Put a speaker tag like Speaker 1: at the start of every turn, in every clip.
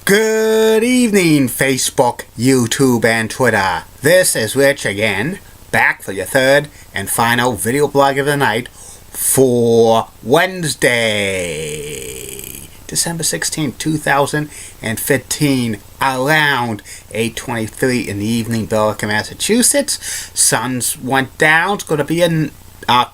Speaker 1: Good evening, Facebook, YouTube, and Twitter. This is Rich again, back for your third and final video blog of the night for Wednesday, December 16th, 2015, around 8:23 in the evening, Billerica, Massachusetts. Suns went down. It's going to be a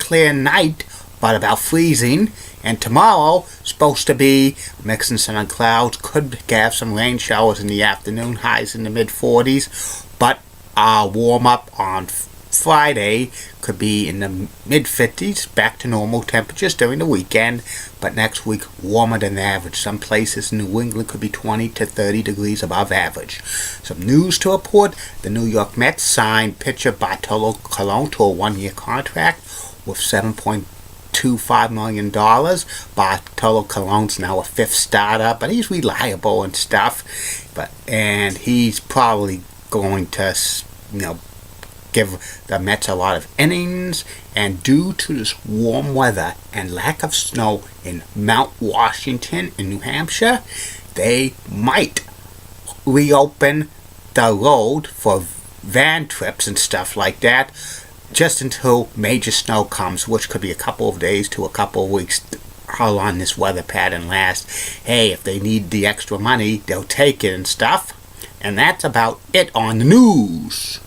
Speaker 1: clear night, but about freezing. And tomorrow, supposed to be mixing sun and clouds. Could have some rain showers in the afternoon, highs in the mid-40s. But warm up on Friday could be in the mid-50s, back to normal temperatures during the weekend. But next week, warmer than average. Some places in New England could be 20 to 30 degrees above average. Some news to report. The New York Mets signed pitcher Bartolo Colon to a one-year contract with $7.25 million. Bartolo Colon's now a fifth starter, but he's reliable and stuff. And he's probably going to, give the Mets a lot of innings. And due to this warm weather and lack of snow in Mount Washington in New Hampshire, they might reopen the road for van trips and stuff like that, just until major snow comes, which could be a couple of days to a couple of weeks, how long this weather pattern lasts. Hey, if they need the extra money, they'll take it and stuff. And that's about it on the news.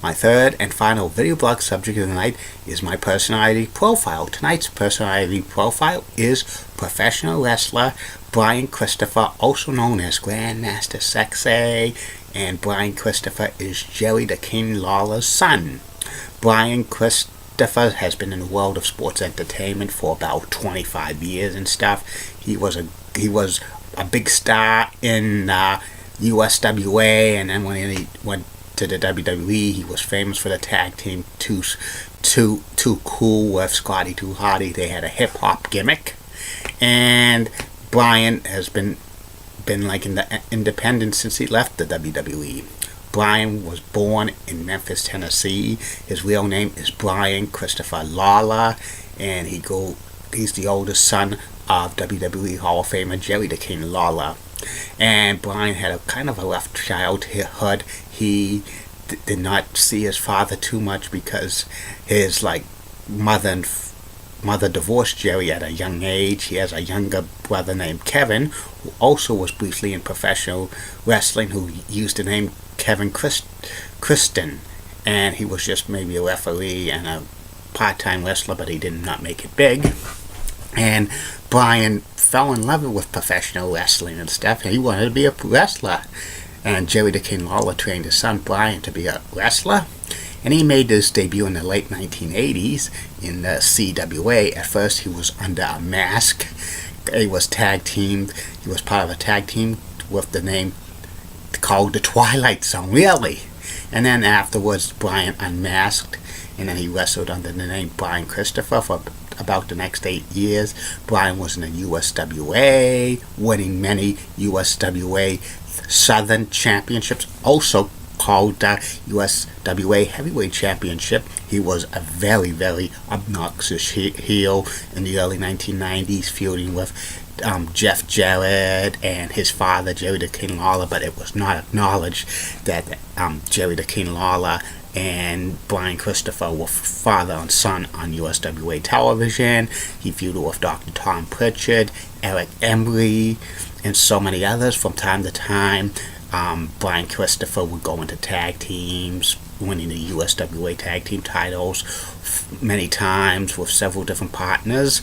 Speaker 1: My third and final video blog subject of the night is my personality profile. Tonight's personality profile is professional wrestler Brian Christopher, also known as Grandmaster Sexay, and Brian Christopher is Jerry the King Lawler's son. Brian Christopher has been in the world of sports entertainment for about 25 years and stuff. He was a big star in USWA, and then when he went to the WWE, he was famous for the tag team Too Cool with Scotty 2 Hotty. They had a hip hop gimmick, and Brian has been like in the independent since he left the WWE. Brian was born in Memphis, Tennessee. His real name is Brian Christopher Lawler, and he's the oldest son of WWE Hall of Famer Jerry the King Lawler. And Brian had a kind of a rough childhood. He did not see his father too much because his mother divorced Jerry at a young age. He has a younger brother named Kevin, who also was briefly in professional wrestling, who used the name Kevin Kristen, and he was just maybe a referee and a part-time wrestler, but he did not make it big. And Brian fell in love with professional wrestling and stuff, and he wanted to be a wrestler. And Jerry the King Lawler trained his son Brian to be a wrestler, and he made his debut in the late 1980s in the CWA. At first he was under a mask. He was tag teamed. He was part of a tag team with the name called the Twilight Zone, really. And then afterwards Brian unmasked, and then he wrestled under the name Brian Christopher for about the next 8 years. Brian was in the USWA, winning many USWA Southern Championships, also called the USWA Heavyweight Championship. He was a very, very obnoxious heel in the early 1990s, feuding with Jeff Jarrett and his father, Jerry the King Lawler, but it was not acknowledged that Jerry the King Lawler and Brian Christopher were father and son on USWA television. He feuded with Dr. Tom Pritchard, Eric Embry, and so many others. From time to time, Brian Christopher would go into tag teams, winning the USWA tag team titles many times with several different partners.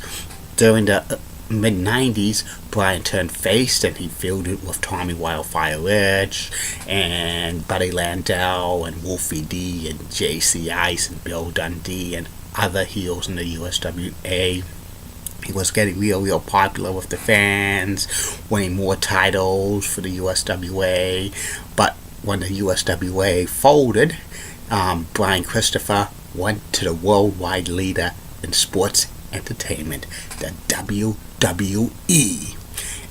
Speaker 1: During the mid-90s, Brian turned face, and he feuded with Tommy Wildfire Rich and Buddy Landau and Wolfie D and JC Ice and Bill Dundee and other heels in the USWA. He was getting real popular with the fans, winning more titles for the USWA. But when the USWA folded, Brian Christopher went to the worldwide leader in sports entertainment, the WWE.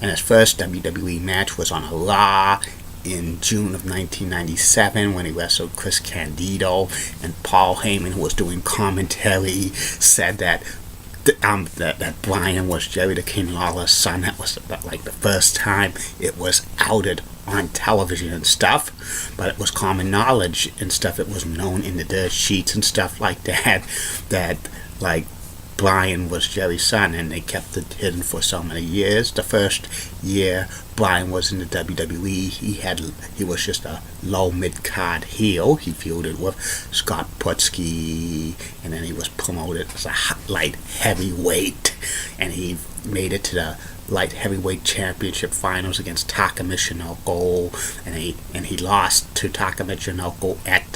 Speaker 1: And his first WWE match was on a Raw in June of 1997 when he wrestled Chris Candido, and Paul Heyman, who was doing commentary, said that that Brian was Jerry the King Lawler's son. That was like the first time it was outed on television and stuff, but it was common knowledge and stuff. It was known in the dirt sheets and stuff like that, that like Brian was Jerry's son, and they kept it hidden for so many years. The first year Brian was in the WWE, he was just a low mid-card heel. He feuded with Scott Putski, and then he was promoted as a light heavyweight, and he made it to the light heavyweight championship finals against Taka Michinoku, and he lost to Taka Michinoku at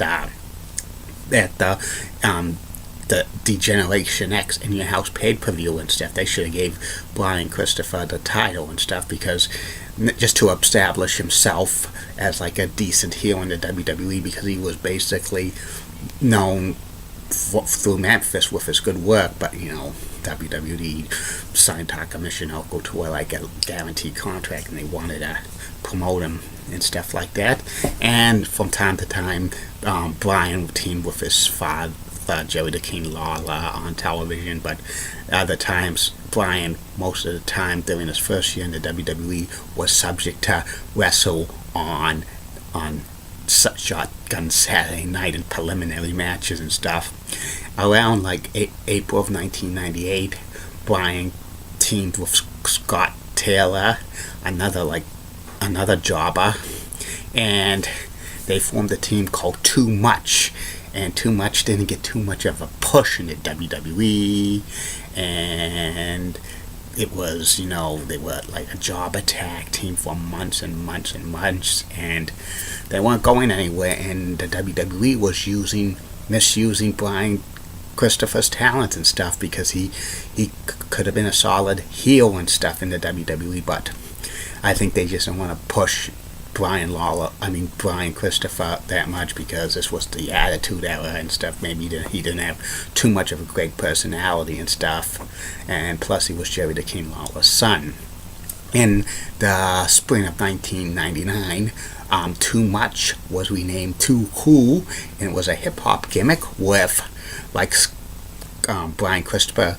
Speaker 1: the Degeneration X in Your House pay-per-view and stuff. They should have gave Brian Christopher the title and stuff, because just to establish himself as like a decent heel in the WWE, because he was basically known through Memphis with his good work, but WWE signed Taka Michinoku to like a guaranteed contract, and they wanted to promote him and stuff like that. And from time to time, Brian teamed with his father, Jerry the King Lawler, on television, but other times Brian, most of the time during his first year in the WWE, was subject to wrestle on Shotgun Saturday Night in preliminary matches and stuff. Around like April of 1998, Brian teamed with Scott Taylor, another jobber, and they formed a team called Too Much. And Too Much didn't get too much of a push in the WWE, and it was, they were like a job attack team for months and months and months, and they weren't going anywhere, and the WWE was misusing Brian Christopher's talent and stuff, because he could have been a solid heel and stuff in the WWE, but I think they just don't want to push Brian Christopher that much, because this was the Attitude Era and stuff. Maybe he didn't have too much of a great personality and stuff, and plus he was Jerry the King Lawler's son. In the spring of 1999, Too Much was renamed Too Cool, and it was a hip-hop gimmick with Brian Christopher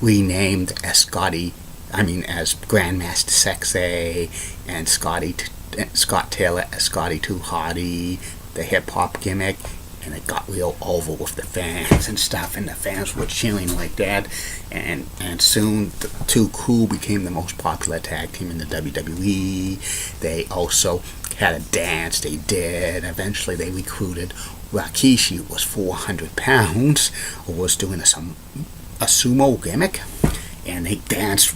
Speaker 1: renamed as as Grandmaster Sexay, and Scott Taylor as Scotty Too Hotty, the hip-hop gimmick, and it got real over with the fans and stuff, and the fans were cheering like that, and soon the Too Cool became the most popular tag team in the WWE. They also had a dance they did. Eventually they recruited Rikishi, who was 400 pounds, who was doing a sumo gimmick, and they danced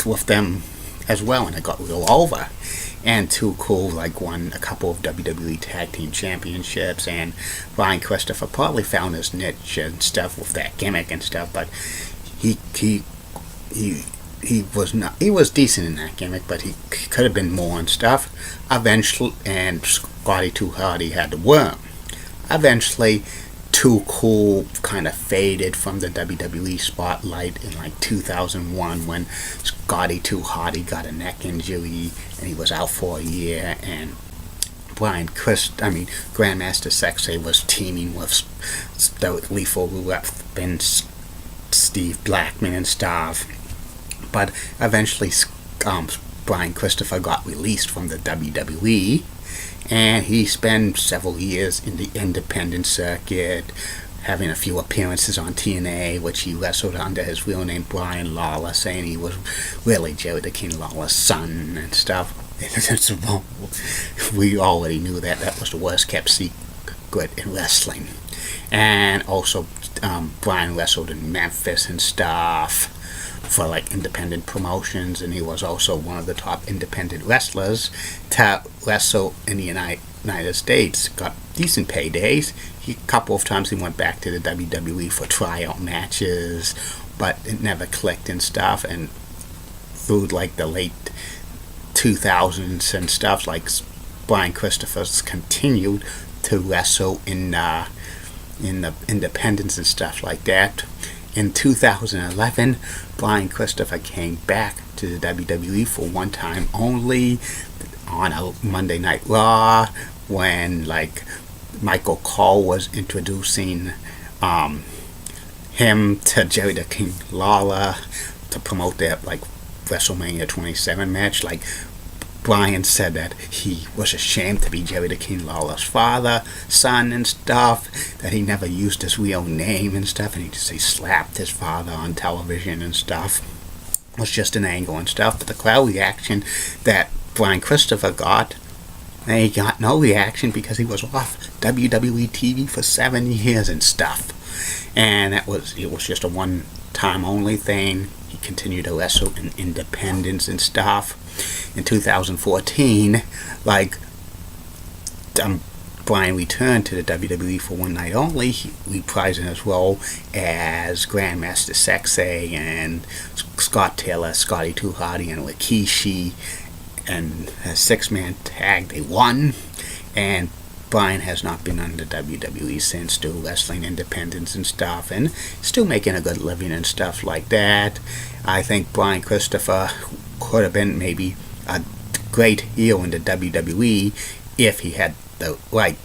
Speaker 1: with them as well, and it got real over. And Too Cool won a couple of WWE Tag Team Championships, and Brian Christopher probably found his niche and stuff with that gimmick and stuff, but he was decent in that gimmick, but he could have been more and stuff. Eventually, and Scotty Too Hotty had the worm. Eventually, Too Cool kind of faded from the WWE spotlight in 2001, when Scotty Too Hotty got a neck injury and he was out for a year, and Grandmaster Sexay was teaming with the Lethal Weapon, Steve Blackman and stuff. But eventually Brian Christopher got released from the WWE, and he spent several years in the independent circuit, having a few appearances on TNA, which he wrestled under his real name, Brian Lawler, saying he was really Jerry the King Lawler's son and stuff. We already knew that was the worst kept secret in wrestling. And also Brian wrestled in Memphis and stuff for independent promotions, and he was also one of the top independent wrestlers to wrestle in the United States. Got decent paydays. A couple of times he went back to the WWE for tryout matches, but it never clicked and stuff. And through the late 2000s and stuff, Brian Christopher's continued to wrestle in the independents and stuff like that. In 2011, Brian Christopher came back to the WWE for one time only on a Monday Night Raw, when Michael Cole was introducing him to Jerry the King Lawler to promote their like WrestleMania 27 match. Like Bryan said that he was ashamed to be Jerry the King Lawler's father, son, and stuff. That he never used his real name and stuff, and he slapped his father on television and stuff. It was just an angle and stuff. But the crowd reaction that Brian Christopher got, he got no reaction because he was off WWE TV for 7 years and stuff. And it was just a one-time only thing. He continued to wrestle in independence and stuff. In 2014, Bryan returned to the WWE for one night only, reprising his role as Grandmaster Sexay and Scott Taylor, Scotty 2 Hotty, and Rikishi, and a 6-man tag. They won, and Bryan has not been on the WWE since, still wrestling independence and stuff, and still making a good living and stuff like that. I think Brian Christopher could have been maybe a great heel in the WWE if he had the right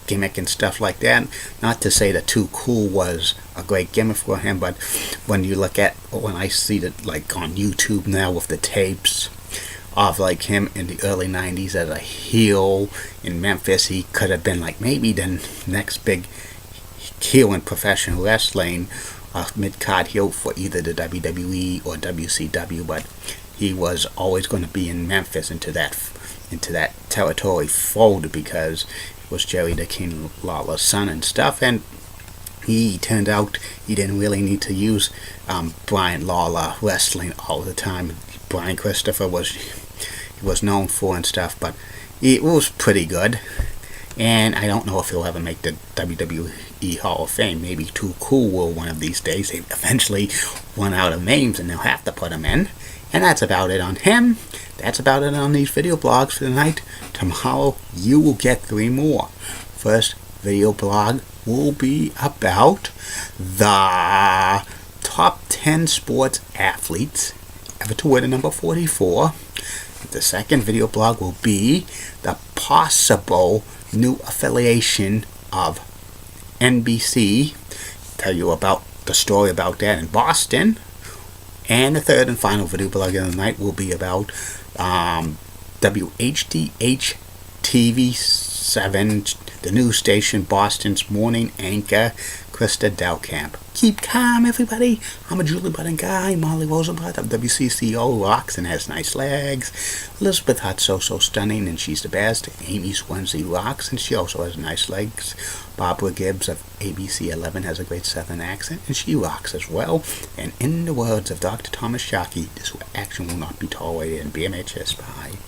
Speaker 1: gimmick and stuff like that. Not to say that Too Cool was a great gimmick for him, but when I see that on YouTube now with the tapes of him in the early 90s as a heel in Memphis, he could have been maybe the next big heel in professional wrestling, a mid-card heel for either the WWE or WCW, but he was always going to be in Memphis into that territory fold because it was Jerry the King Lawler's son and stuff, and he turned out he didn't really need to use Brian Lawler wrestling all the time. Brian Christopher was known for and stuff, but it was pretty good. And I don't know if he'll ever make the WWE Hall of Fame. Maybe Too Cool will one of these days. They eventually run out of names and they'll have to put him in. And that's about it on him. That's about it on these video blogs for tonight. Tomorrow you will get 3 more. First video blog will be about the top 10 sports athletes ever to wear the number 44. The second video blog will be the possible new affiliation of NBC. Tell you about the story about that in Boston. And the third and final video blog of the night will be about WHDH TV 7, the news station, Boston's morning anchor, Krista Delkamp. Keep calm, everybody. I'm a Julie Button guy. Molly Rosenblatt of WCCO rocks and has nice legs. Elizabeth Hutt's so stunning and she's the best. Amy Swansea rocks and she also has nice legs. Barbara Gibbs of ABC 11 has a great southern accent and she rocks as well. And in the words of Dr. Thomas Sharkey, this action will not be tolerated in BMHS. Bye.